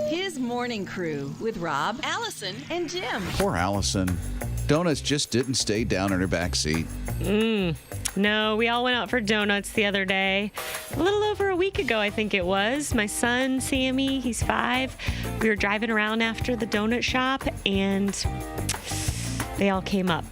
His morning crew with Rob, Allison, and Jim. Poor Alison. Donuts just didn't stay down in her back seat. No, we all went out for donuts the other day. A little over a week ago, I think it was. My son, Sammy, he's 5. We were driving around after the donut shop, and they all came up.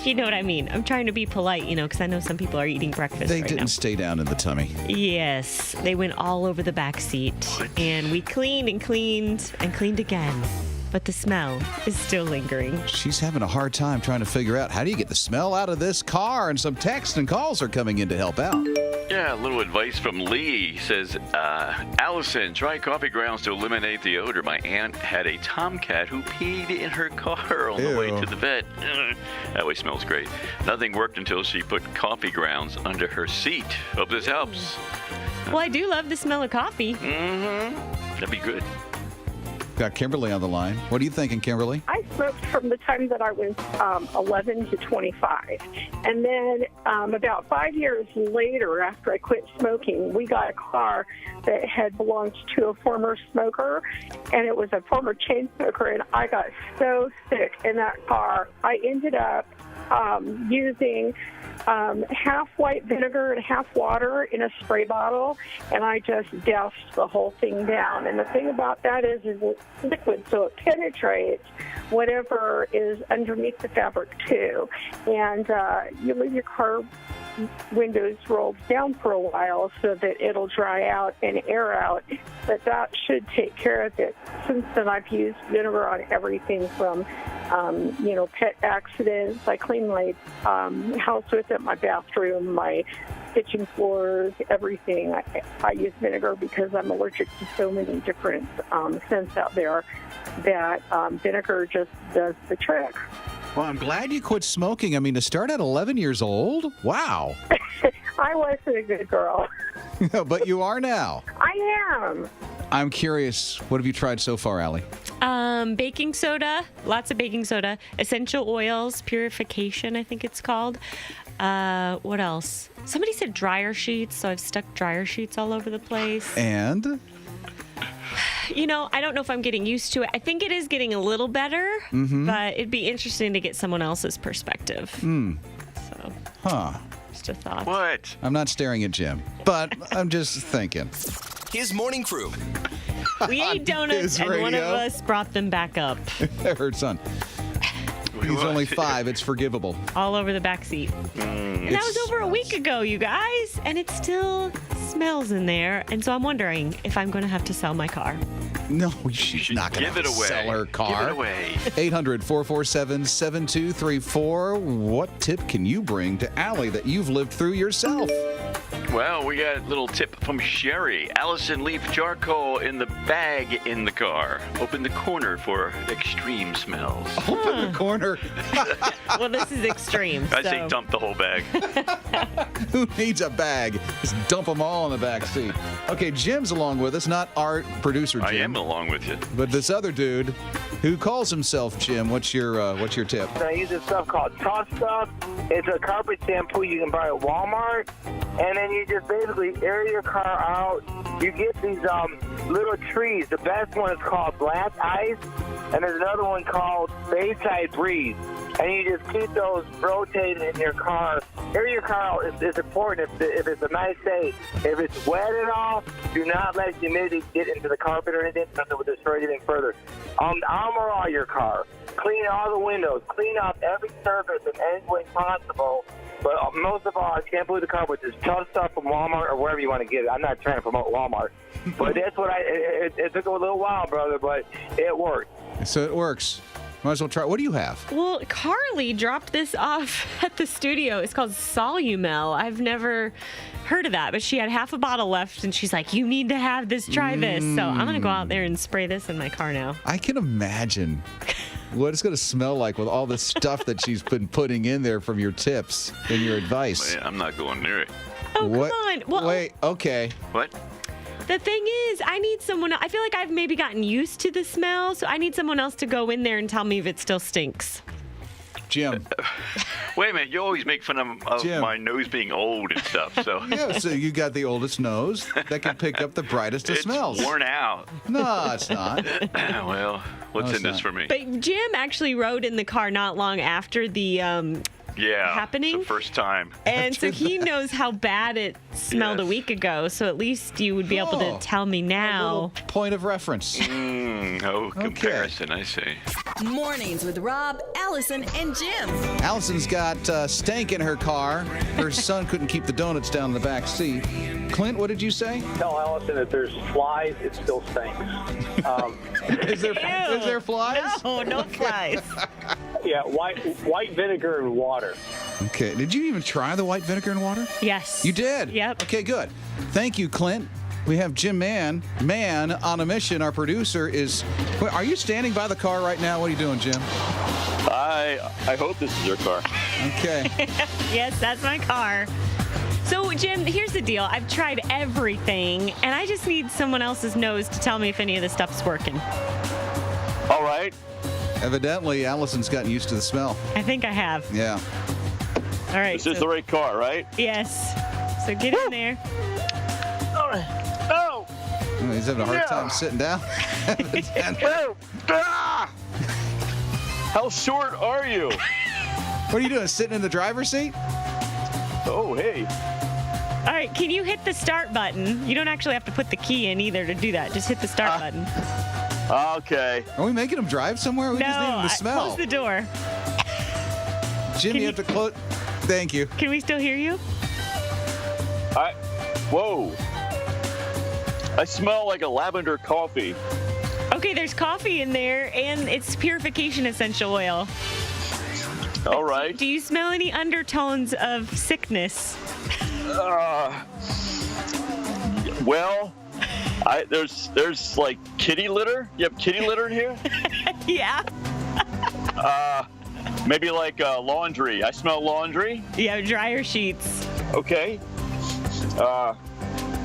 You know what I mean? I'm trying to be polite, because I know some people are eating breakfast They right didn't now. stay down in the tummy. Yes, they went all over the back seat. And we cleaned and cleaned and cleaned again. But the smell is still lingering. She's having a hard time trying to figure out how do you get the smell out of this car, and some texts and calls are coming in to help out. Yeah, a little advice from Lee. He says, Allison, try coffee grounds to eliminate the odor. My aunt had a tomcat who peed in her car on the way to the vet. That way smells great. Nothing worked until she put coffee grounds under her seat. Hope this helps. Well, I do love the smell of coffee. That'd be good. Got Kimberly on the line. What are you thinking, Kimberly? I smoked from the time that I was 11 to 25. And then about 5 years later, after I quit smoking, we got a car that had belonged to a former smoker, and it was a former chain smoker, and I got so sick in that car. I ended up using half white vinegar and half water in a spray bottle, and I just doused the whole thing down. And the thing about that is it's liquid, so it penetrates whatever is underneath the fabric too. And you leave your car windows rolled down for a while so that it'll dry out and air out, but that should take care of it. Since then, I've used vinegar on everything from pet accidents. I clean my house with it, my bathroom, my kitchen floors, everything. I use vinegar because I'm allergic to so many different scents out there that vinegar just does the trick. Well, I'm glad you quit smoking. I mean, to start at 11 years old? Wow. I wasn't a good girl. But you are now. I am. I'm curious, what have you tried so far, Allie? Baking soda, lots of baking soda, essential oils, purification, I think it's called. What else? Somebody said dryer sheets, so I've stuck dryer sheets all over the place. And? I don't know if I'm getting used to it. I think it is getting a little better, but it'd be interesting to get someone else's perspective. So, just a thought. What? I'm not staring at Jim, but I'm just thinking. His morning crew. We ate donuts, and one of us brought them back up. Her son. He's only 5. It's forgivable. All over the back seat. And that was over a week ago, you guys. And it still smells in there. And so I'm wondering if I'm going to have to sell my car. No, she's not going to sell her car. Give it away. 800-447-7234. What tip can you bring to Allie that you've lived through yourself? Well, we got a little tip from Sherry. Allison, leave charcoal in the bag in the car. Open the corner for extreme smells. Open the corner. Well, this is extreme. I say dump the whole bag. Who needs a bag? Just dump them all in the back seat. Okay, Jim's along with us, not our producer, Jim. I am along with you. But this other dude who calls himself Jim. What's your tip? I use this stuff called Tough Stuff. It's a carpet shampoo you can buy at Walmart. And then you just basically air your car out. You get these little trees. The best one is called Black Ice. And there's another one called Bayside Breeze. And you just keep those rotating in your car. Air your car out is important if it's a nice day. If it's wet at all, do not let humidity get into the carpet or anything because it will destroy anything further. Armor all your car. Clean all the windows. Clean up every surface in any way possible. But most of all, I can't believe the car with this tough stuff from Walmart or wherever you want to get it. I'm not trying to promote Walmart. But that's what it took a little while, brother, but it worked. So it works. Might as well try. What do you have? Well, Carly dropped this off at the studio. It's called Solumel. I've never heard of that, but she had half a bottle left, and she's like, you need to have this, try this. So I'm going to go out there and spray this in my car now. I can imagine what it's going to smell like with all the stuff that she's been putting in there from your tips and your advice. I'm not going near it. Oh, What? come on. Well, Wait, okay. What? the thing is, I need someone. I feel like I've maybe gotten used to the smell, so I need someone else to go in there and tell me if it still stinks. Jim. Wait a minute, you always make fun of Jim. my nose being old and stuff. So Yeah, so you got the oldest nose that can pick up the brightest of it's smells. worn out. No, it's not. Well, what's No, in it's this not. for me? But Jim actually rode in the car not long after the Yeah, happening? It's the first time. and so he knows how bad it smelled a Yes. week ago. So at least you would be able to Oh. tell me A now. little point of reference. No comparison, I see. Mornings with Rob, Allison, and Jim. Allison's got stank in her car. Her son couldn't keep the donuts down in the back seat. Clint, what did you say? Tell Allison if there's flies, it still stinks. Is there flies? No flies. Yeah, white vinegar and water. Okay. Did you even try the white vinegar and water? Yes. You did? Yep. Okay, good. Thank you, Clint. We have Jim Man on a mission. Our producer is. Wait, are you standing by the car right now? What are you doing, Jim? I hope this is your car. Okay. Yes, that's my car. So, Jim, here's the deal. I've tried everything, and I just need someone else's nose to tell me if any of this stuff's working. All right. Evidently, Allison's gotten used to the smell. I think I have. Yeah. All right. This is the right car, right? Yes. So get in there. All right. Oh! Oh, he's having a hard time sitting down. Evidently. Oh! Ah! How short are you? What are you doing? Sitting in the driver's seat? Oh, hey. All right. Can you hit the start button? You don't actually have to put the key in either to do that. Just hit the start button. Okay. Are we making him drive somewhere? We just need him to smell. Close the door. Jim, you have to close. Thank you. Can we still hear you? Whoa. I smell like a lavender coffee. Okay, there's coffee in there, and it's purification essential oil. All right. Do you smell any undertones of sickness? Well, there's like kitty litter. You have kitty litter in here? Yeah. Maybe like laundry. I smell laundry. Yeah, dryer sheets. Okay.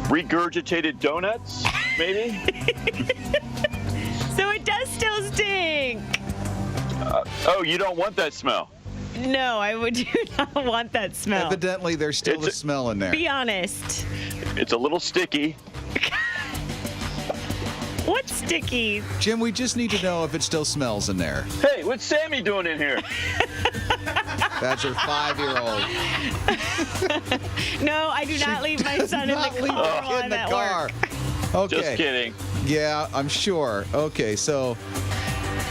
Regurgitated donuts, maybe? So it does still stink. Oh, you don't want that smell. No, I do not want that smell. Evidently, there's still the smell in there. Be honest. It's a little sticky. What's sticky? Jim, we just need to know if it still smells in there. Hey, what's Sammy doing in here? That's her 5-year-old. No, I do not leave my son in the car Leave while the kid in I'm the at car. work. Okay. Just kidding. Yeah, I'm sure. Okay, so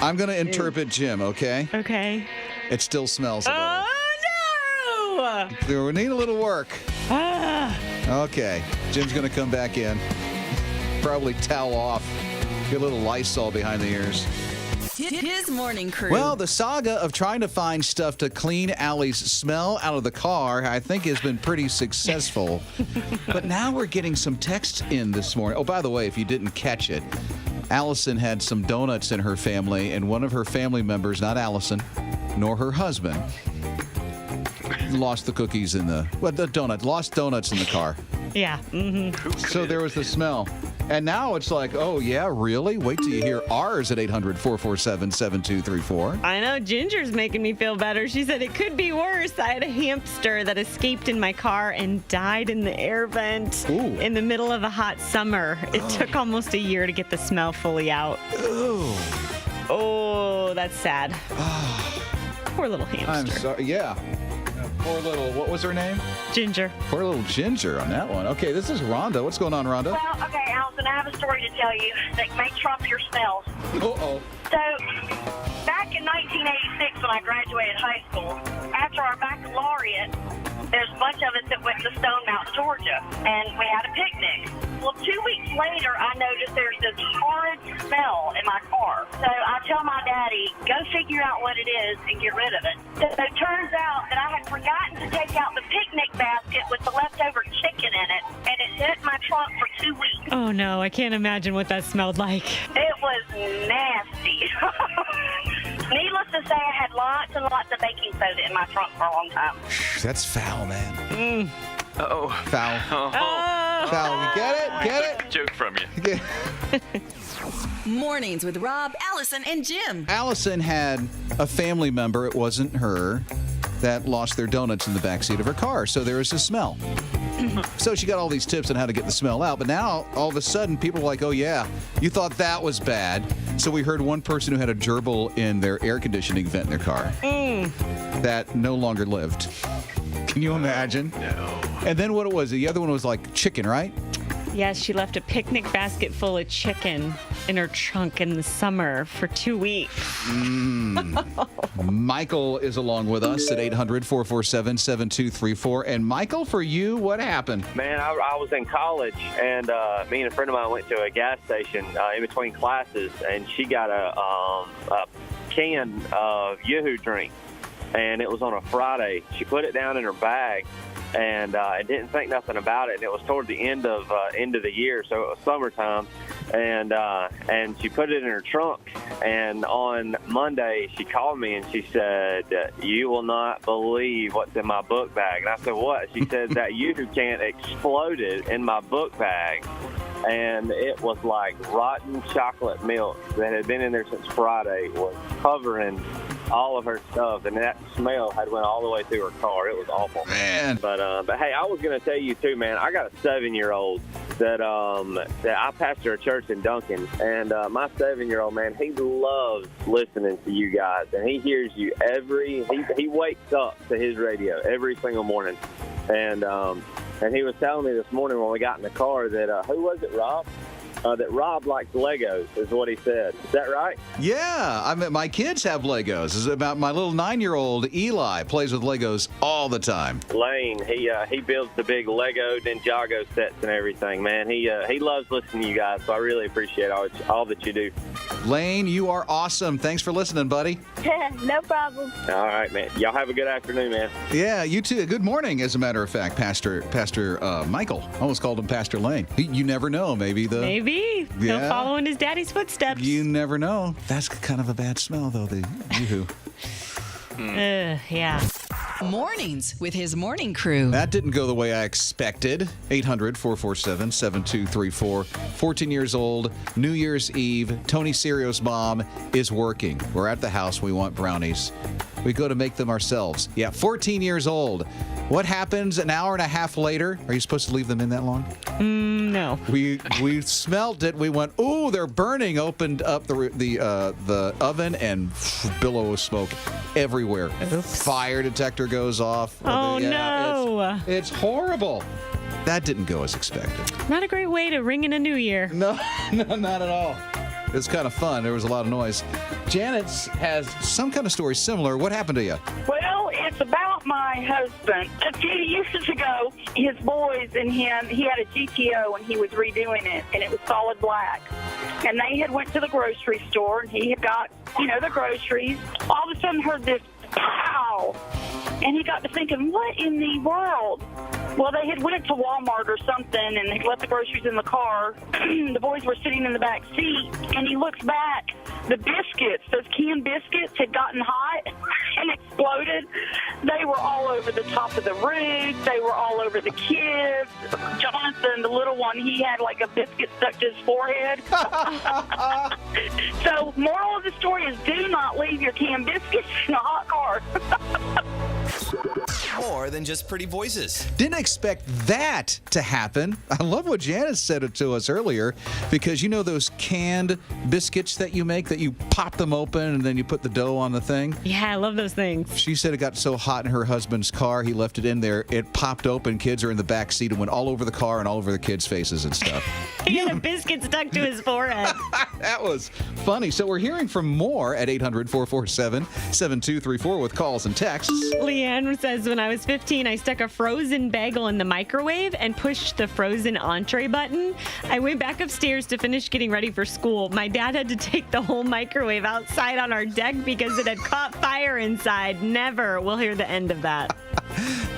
I'm going to interpret Jim, okay? Okay. It still smells a little. Oh, no! We need a little work. Ah. Okay, Jim's going to come back in. Probably towel off. Get a little Lysol behind the ears. His morning crew. Well, the saga of trying to find stuff to clean Allie's smell out of the car, I think, has been pretty successful. But now we're getting some texts in this morning. Oh, by the way, if you didn't catch it, Allison had some donuts in her family, and one of her family members, not Allison, nor her husband, lost the cookies in lost donuts in the car. Yeah. Mm-hmm. So there was the smell. And now it's like, oh, yeah, really? Wait till you hear ours at 800-447-7234. I know Ginger's making me feel better. She said it could be worse. I had a hamster that escaped in my car and died in the air vent Ooh. in the middle of a hot summer. It took almost a year to get the smell fully out. Ooh. Oh, that's sad. Poor little hamster. I'm sorry. Yeah. Poor little, what was her name? Ginger. Poor little Ginger on that one. Okay, this is Rhonda. What's going on, Rhonda? Well, okay, Alison, I have a story to tell you that may trump your smells. Uh-oh. So, back in 1986 when I graduated high school, after our baccalaureate, there's a bunch of us that went to Stone Mountain, Georgia, and we had a picnic. Well, 2 weeks later, I noticed there's this horrid smell in my car. So I tell my daddy, go figure out what it is and get rid of it. So it turns out that I had forgotten to take out the picnic basket with the leftover chicken in it, and it hit my trunk for 2 weeks. Oh, no. I can't imagine what that smelled like. It was nasty. Needless to say, I had lots and lots of baking soda in my trunk for a long time. That's foul, man. Uh-oh. Foul. Oh. Foul. You get it? Get it? Joke from you. Yeah. Mornings with Rob, Allison, and Jim. Alison had a family member, it wasn't her, that lost their donuts in the backseat of her car. So there was a smell. So she got all these tips on how to get the smell out. But now, all of a sudden, people are like, oh, yeah, you thought that was bad. So we heard one person who had a gerbil in their air conditioning vent in their car that no longer lived. Can you imagine? No. And then what it was, the other one was like chicken, right? Yes, she left a picnic basket full of chicken in her trunk in the summer for 2 weeks. Michael is along with us at 800-447-7234. And Michael, for you, what happened? Man, I was in college, and me and a friend of mine went to a gas station in between classes, and she got a can of Yoo-Hoo drink, and it was on a Friday. She put it down in her bag, and I didn't think nothing about it. And it was toward the end of the year, so it was summertime, and she put it in her trunk. And on Monday, she called me and she said, "You will not believe what's in my book bag." And I said, "What?" She said, "That Yoo-Hoo can exploded in my book bag." And it was like rotten chocolate milk that had been in there since Friday was covering all of her stuff, and that smell had went all the way through her car. It was awful, man. But hey, I was going to tell you too, man. I got a 7-year-old that I pastor a church in Duncan, and my 7-year-old, man, he loves listening to you guys, and he hears you he wakes up to his radio every single morning, and he was telling me this morning when we got in the car that who was it, Rob? That Rob likes Legos, is what he said. Is that right? Yeah, I mean, my kids have Legos. It's about my little 9-year-old Eli plays with Legos all the time. Lane, he builds the big Lego Ninjago sets and everything, man. He loves listening to you guys, so I really appreciate all that you do. Lane, you are awesome. Thanks for listening, buddy. No problem. All right, man. Y'all have a good afternoon, man. Yeah, you too. Good morning, as a matter of fact, Pastor Michael. I almost called him Pastor Lane. You never know. Maybe. He'll follow in his daddy's footsteps. You never know. That's kind of a bad smell, though, the Yoo-Hoo. Yeah. Mornings with his morning crew. That didn't go the way I expected. 800-447-7234. 14 years old, New Year's Eve. Tony Serio's mom is working. We're at the house. We want brownies. We go to make them ourselves. Yeah, 14 years old. What happens an hour and a half later? Are you supposed to leave them in that long? No. We smelled it. We went, ooh, they're burning. Opened up the oven and billow of smoke everywhere. Oops. Fire detector goes off. Oh, no. It's horrible. That didn't go as expected. Not a great way to ring in a new year. No, not at all. It was kind of fun. There was a lot of noise. Janet has some kind of story similar. What happened to you? Well, it's about my husband. A few years ago, his boys and him, he had a GTO and he was redoing it, and it was solid black. And they had went to the grocery store, and he had got, the groceries. All of a sudden heard this pow, and he got to thinking, what in the world? Well, they had went to Walmart or something, and they left the groceries in the car. The boys were sitting in the back seat, and he looks back. The biscuits, those canned biscuits, had gotten hot and exploded. They were all over the top of the roof. They were all over the kids. Jonathan, the little one, he had like a biscuit stuck to his forehead. So, moral of the story is do not leave your canned biscuits in a hot car. More than just pretty voices. Didn't expect that to happen. I love what Janice said it to us earlier, because you know those canned biscuits that you make, that you pop them open and then you put the dough on the thing? Yeah, I love those things. She said it got so hot in her husband's car, he left it in there. It popped open. Kids are in the back seat and went all over the car and all over the kids' faces and stuff. He had a biscuit stuck to his forehead. That was funny. So we're hearing from more at 800-447-7234 with calls and texts. Leanne says, when I was 15, I stuck a frozen bagel in the microwave and pushed the frozen entree button. I went back upstairs to finish getting ready for school. My dad had to take the whole microwave outside on our deck because it had caught fire inside. Never will hear the end of that.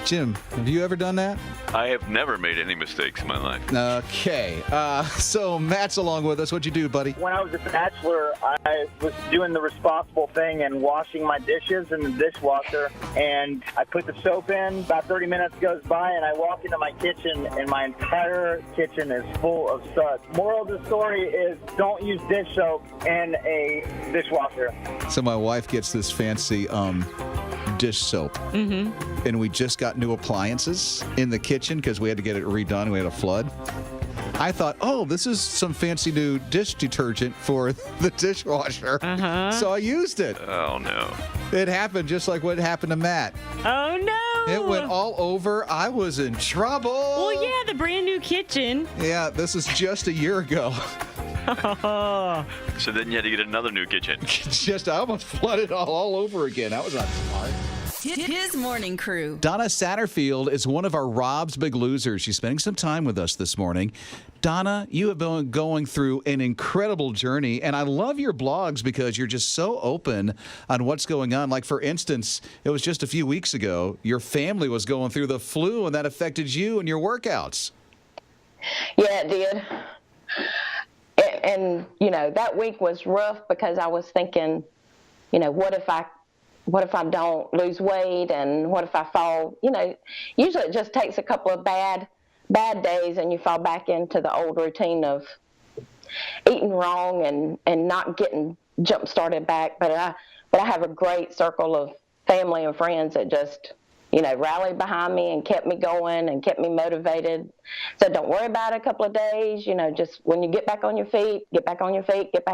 Jim, have you ever done that? I have never made any mistakes in my life. Okay. So Matt's along with us. What'd you do, buddy? When I was a bachelor, I was doing the responsible thing and washing my dishes in the dishwasher, and I put the soap in. About 30 minutes goes by, and I walk into my kitchen, and my entire kitchen is full of suds. Moral of the story is don't use dish soap in a dishwasher. So my wife gets this fancy dish soap. Mm-hmm. And we just got new appliances in the kitchen because we had to get it redone. We had a flood. I thought, oh, this is some fancy new dish detergent for the dishwasher. Uh-huh. So I used it. Oh, no. It happened just like what happened to Matt. Oh, no. It went all over. I was in trouble. Well, yeah, the brand new kitchen. Yeah, this is just a year ago. So then you had to get another new kitchen. I almost flooded all over again. That was not smart. His morning crew. Donna Satterfield is one of our Rob's Big Losers. She's spending some time with us this morning. Donna, you have been going through an incredible journey, and I love your blogs because you're just so open on what's going on. Like, for instance, it was just a few weeks ago, your family was going through the flu, and that affected you and your workouts. Yeah, it did. And that week was rough because I was thinking, what if I don't lose weight, and what if I fall? Usually it just takes a couple of bad days and you fall back into the old routine of eating wrong and not getting jump started back. But I have a great circle of family and friends that just rallied behind me and kept me going and kept me motivated. So don't worry about it a couple of days. Just when you get back on your feet, get back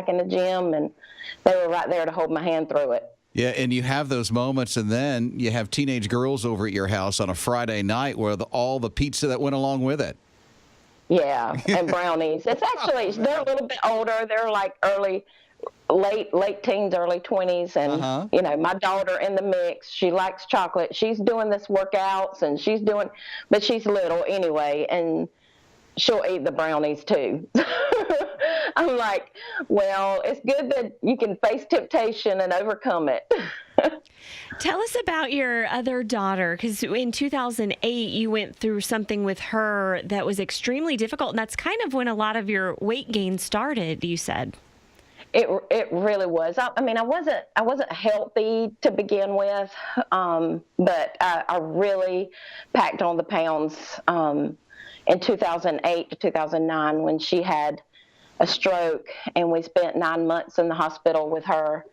in the gym. And they were right there to hold my hand through it. Yeah, and you have those moments, and then you have teenage girls over at your house on a Friday night with all the pizza that went along with it. Yeah, and brownies. It's actually, they're a little bit older. They're like late teens, early 20s, and my daughter in the mix. She likes chocolate. She's doing this workouts, and but she's little anyway, and she'll eat the brownies too. I'm like, well, it's good that you can face temptation and overcome it. Tell us about your other daughter, because in 2008, you went through something with her that was extremely difficult, and that's kind of when a lot of your weight gain started, you said. It really was. I mean, I wasn't healthy to begin with, but I really packed on the pounds in 2008 to 2009 when she had a stroke, and we spent 9 months in the hospital with her.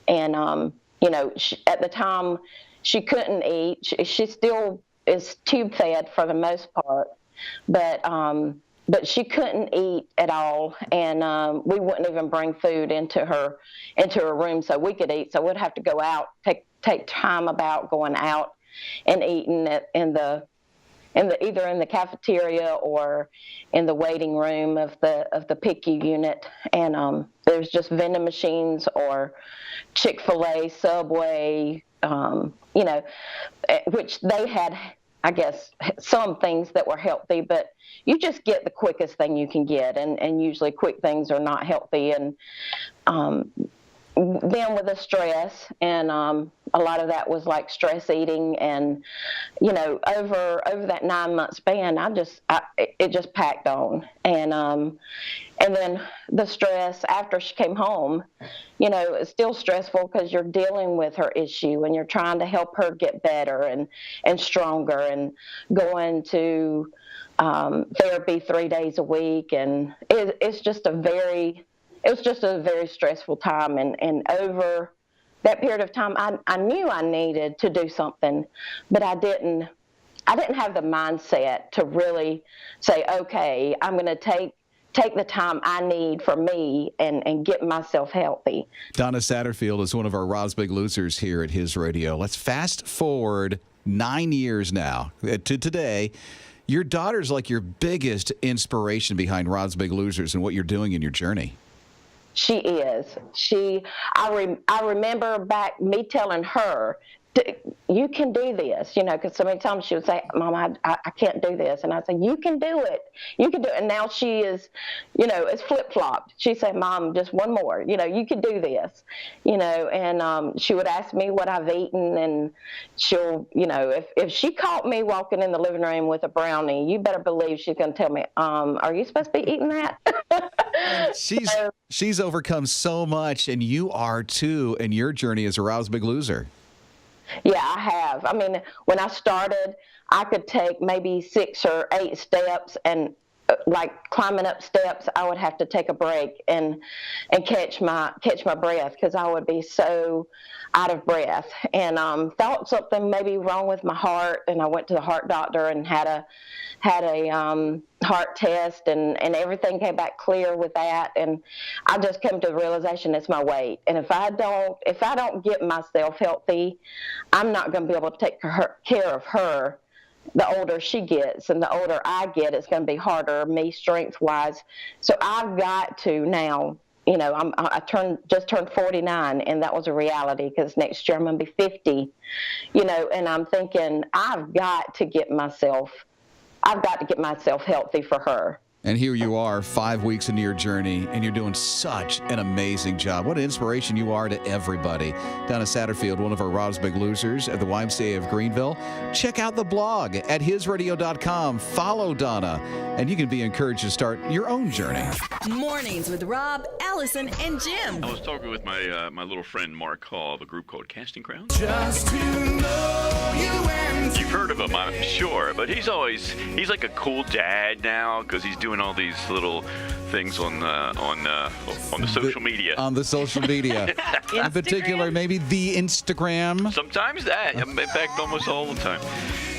And at the time, she couldn't eat. She still is tube fed for the most part, but she couldn't eat at all, and we wouldn't even bring food into her room so we could eat. So we'd have to go out, take time about going out and eating either in the cafeteria or in the waiting room of the PICU unit. And there's just vending machines or Chick-fil-A, Subway, which they had, I guess, some things that were healthy, but you just get the quickest thing you can get, and usually quick things are not healthy. And then with the stress, and a lot of that was like stress eating, and over that 9 month span, it just packed on. And then the stress after she came home, it's still stressful because you're dealing with her issue and you're trying to help her get better and stronger, and going to therapy 3 days a week, and it was just a very stressful time. And over that period of time, I knew I needed to do something, but I didn't have the mindset to really say, okay, I'm going to take the time I need for me and get myself healthy. Donna Satterfield is one of our Rob's Big Losers here at His Radio. Let's fast forward 9 years now to today. Your daughter's like your biggest inspiration behind Rob's Big Losers and what you're doing in your journey. She is. I remember back me telling her you can do this, because so many times she would say, Mom, I can't do this. And I'd say, you can do it. You can do it. And now she is, it's flip-flopped. She said, Mom, just one more, you can do this, and she would ask me what I've eaten, and she'll, if she caught me walking in the living room with a brownie, you better believe she's going to tell me, are you supposed to be eating that? She's overcome so much, and you are too, in your journey as a Rob's Big Loser. Yeah, I have. I mean, when I started, I could take maybe 6 or 8 steps, and like climbing up steps, I would have to take a break and catch my breath, because I would be so out of breath, and thought something may be wrong with my heart, and I went to the heart doctor and had a heart test, and everything came back clear with that, and I just came to the realization it's my weight, and if I don't get myself healthy, I'm not going to be able to take care of her. The older she gets and the older I get, it's going to be harder, me strength-wise. So I've got to now, I just turned 49, and that was a reality, because next year I'm going to be 50, and I'm thinking I've got to get myself healthy for her. And here you are, 5 weeks into your journey, and you're doing such an amazing job. What an inspiration you are to everybody. Donna Satterfield, one of our Rob's Big Losers at the YMCA of Greenville. Check out the blog at hisradio.com. Follow Donna, and you can be encouraged to start your own journey. Mornings with Rob, Allison, and Jim. I was talking with my little friend Mark Hall of a group called Casting Crowns. Just to know you and You've heard of him, I'm sure, but he's like a cool dad now, because he's doing all these little things on the social media. On the social media. In particular, maybe the Instagram. Sometimes that. In fact, almost all the time.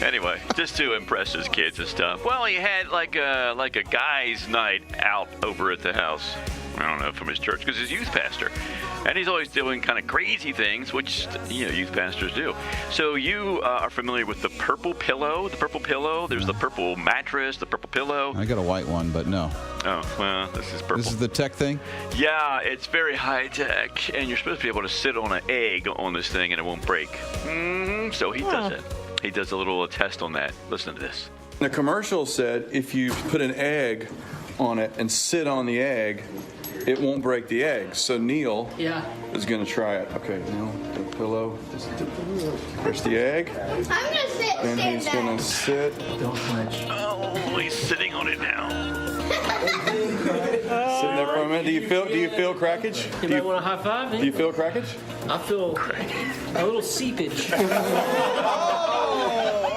Anyway, just to impress his kids and stuff. Well, he had like a guy's night out over at the house. I don't know, from his church, because he's a youth pastor. And he's always doing kind of crazy things, which, youth pastors do. So you are familiar with the purple pillow? The purple pillow? There's the purple mattress, the purple pillow. I got a white one, but no. Oh, well, this is purple. This is the tech thing? Yeah, it's very high tech. And you're supposed to be able to sit on an egg on this thing and it won't break. So he does it. He does a little test on that. Listen to this. The commercial said if you put an egg on it and sit on the egg, it won't break the egg. So Neil is going to try it. Okay, Neil, the pillow. There's the egg. I'm going to sit. And he's going to sit. Don't flinch. Oh, he's sitting on it now. Sitting there for a minute. Do you feel crackage? You want a high five? Do you feel crackage? I feel a little seepage.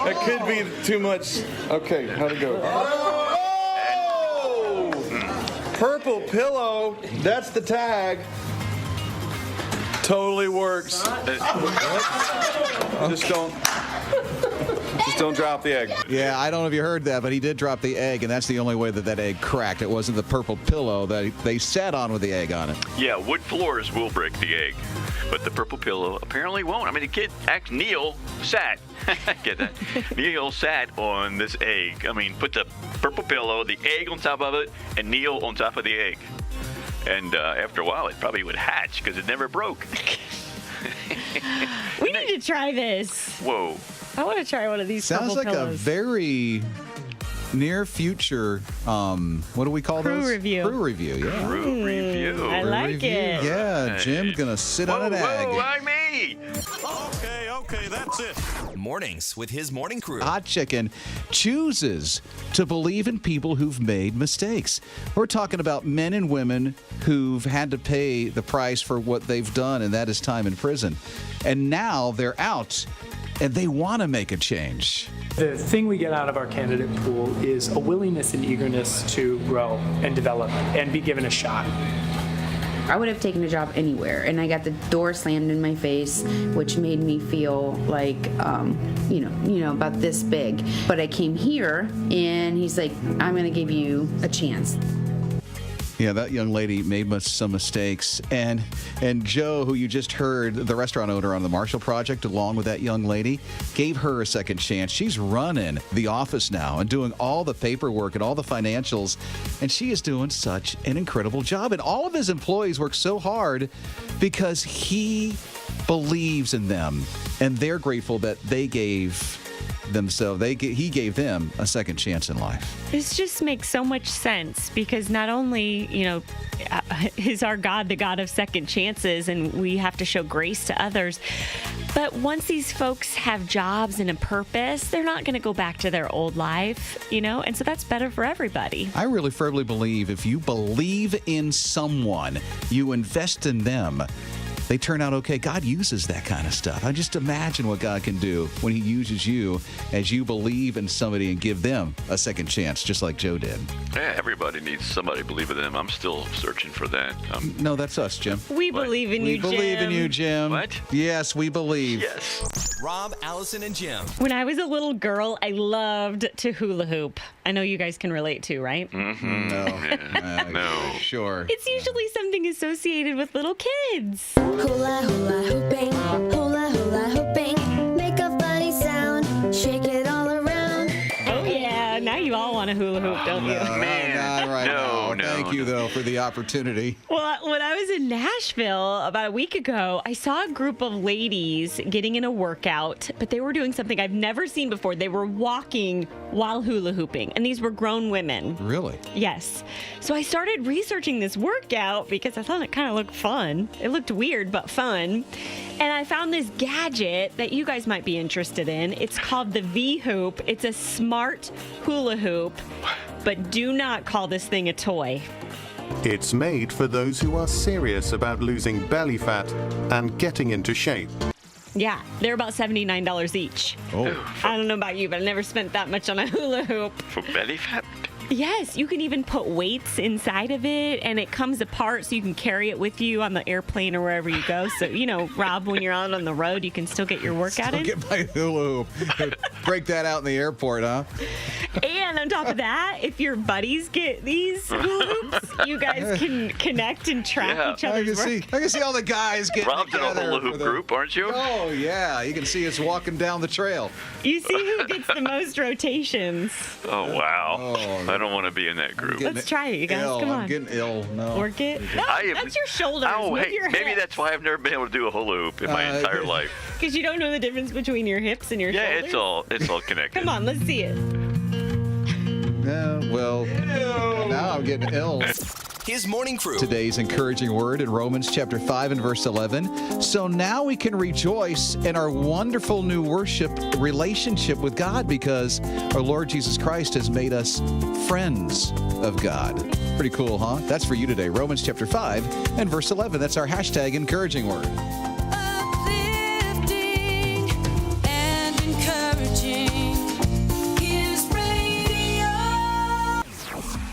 That could be too much. Okay, how'd it go? Purple pillow, that's the tag. Totally works. Just don't drop the egg. Yeah, I don't know if you heard that, but he did drop the egg, and that's the only way that egg cracked. It wasn't the purple pillow that they sat on with the egg on it. Yeah, wood floors will break the egg, but the purple pillow apparently won't. I mean, the kid, Neil, sat. Get that? Neil sat on this egg. I mean, put the purple pillow, the egg on top of it, and Neil on top of the egg. And after a while, it probably would hatch because it never broke. We need to try this. Whoa. I want to try one of these Sounds like pillows. a very near future, what do we call those? Review. Crew review, yeah. Crew review. I like it. Yeah, Jim's going to sit on an egg. Whoa, like me. Okay, that's it. Mornings with his morning crew. Hot Chicken chooses to believe in people who've made mistakes. We're talking about men and women who've had to pay the price for what they've done, and that is time in prison. And now they're out, and they want to make a change. The thing we get out of our candidate pool is a willingness and eagerness to grow and develop and be given a shot. I would have taken a job anywhere, and I got the door slammed in my face, which made me feel like, about this big. But I came here, and he's like, I'm going to give you a chance. Yeah, that young lady made some mistakes. And Joe, who you just heard, the restaurant owner on the Marshall Project, along with that young lady, gave her a second chance. She's running the office now and doing all the paperwork and all the financials. And she is doing such an incredible job. And all of his employees work so hard because he believes in them. and they're grateful that they gave themselves. He gave them a second chance in life. This just makes so much sense because not only, is our God the God of second chances and we have to show grace to others, but once these folks have jobs and a purpose, they're not going to go back to their old life, and so that's better for everybody. I really firmly believe if you believe in someone, you invest in them, they turn out okay. God uses that kind of stuff. I just imagine what God can do when he uses you as you believe in somebody and give them a second chance, just like Joe did. Yeah, everybody needs somebody to believe in them. I'm still searching for that. No, that's us, Jim. We believe in you, Jim. We believe in you, Jim. What? Yes, we believe. Yes. Rob, Allison, and Jim. When I was a little girl, I loved to hula hoop. I know you guys can relate too, right? Mm-hmm. No. No. Sure. It's usually something associated with little kids. Hula hula hooping, hula hula hooping, make a funny sound, shake it all around. Oh yeah, now you all want to hula hoop, don't you? Man. Not right No, now. Thank you, though, for the opportunity. Well, when I was in Nashville about a week ago, I saw a group of ladies getting in a workout, but they were doing something I've never seen before. They were walking while hula hooping, and these were grown women. Really? Yes. So I started researching this workout because I thought it kind of looked fun. It looked weird, but fun. And I found this gadget that you guys might be interested in. It's called the V-Hoop. It's a smart hula hoop, but do not call this thing a toy. It's made for those who are serious about losing belly fat and getting into shape. Yeah, they're about $79 each. Oh. I don't know about you, but I never spent that much on a hula hoop. For belly fat? Yes, you can even put weights inside of it, and it comes apart so you can carry it with you on the airplane or wherever you go. So, Rob, when you're out on the road, you can still get your workout in. Get my hula hoop. Break that out in the airport, huh? And on top of that, if your buddies get these hula hoops, you guys can connect and track each other's work. I can see all the guys getting Rob's in a together hula hoop group, aren't you? Oh, yeah. You can see us walking down the trail. You see who gets the most rotations. Oh, wow. Oh, I don't want to be in that group. Let's try it, you guys. Come on. I'm getting ill. No. Work it. No, that's your shoulders. Oh, Move hey, your maybe hips. that's why I've never been able to do a hula hoop in my entire life. Because you don't know the difference between your hips and your shoulders? It's all connected. Come on, let's see it. Yeah, well, now I'm getting ill. His morning crew. Today's encouraging word in Romans chapter 5 and verse 11. So now we can rejoice in our wonderful new worship relationship with God because our Lord Jesus Christ has made us friends of God. Pretty cool, huh? That's for you today. Romans chapter 5 and verse 11. That's our hashtag encouraging word. Uplifting and encouraging is radio.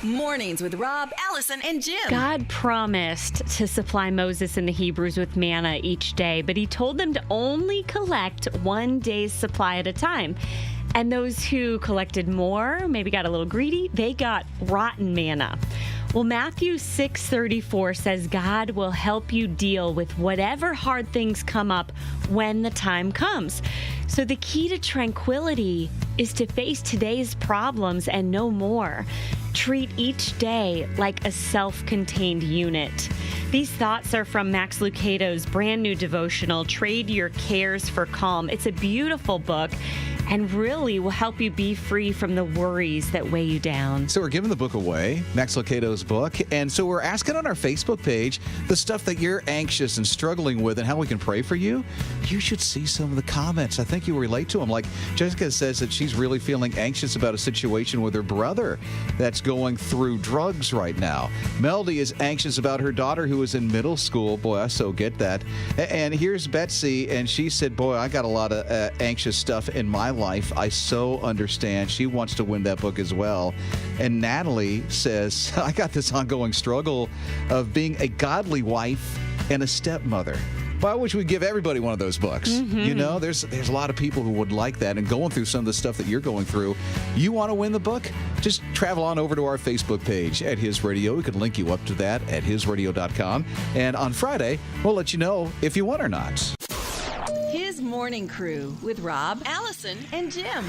Mornings with Rob, Allison, and Jim. God promised to supply Moses and the Hebrews with manna each day, but he told them to only collect 1 day's supply at a time. And those who collected more, maybe got a little greedy, they got rotten manna. Well, Matthew 6:34 says God will help you deal with whatever hard things come up when the time comes. So the key to tranquility is to face today's problems and no more. Treat each day like a self-contained unit. These thoughts are from Max Lucado's brand new devotional, Trade Your Cares for Calm. It's a beautiful book and really will help you be free from the worries that weigh you down. So we're giving the book away, Max Lucado's book, and so we're asking on our Facebook page the stuff that you're anxious and struggling with and how we can pray for you. You should see some of the comments. I think you'll relate to them. Like Jessica says that she's really feeling anxious about a situation with her brother that's going through drugs right now. Melody is anxious about her daughter who is in middle school. Boy, I so get that. And here's Betsy, and she said, boy, I got a lot of anxious stuff in my life. I so understand. She wants to win that book as well. And Natalie says, I got this ongoing struggle of being a godly wife and a stepmother. Well, I wish we'd give everybody one of those books. Mm-hmm. You know, there's a lot of people who would like that, and going through some of the stuff that you're going through. You want to win the book? Just travel on over to our Facebook page at His Radio. We can link you up to that at hisradio.com. And on Friday, we'll let you know if you won or not. His morning crew with Rob, Allison, and Jim.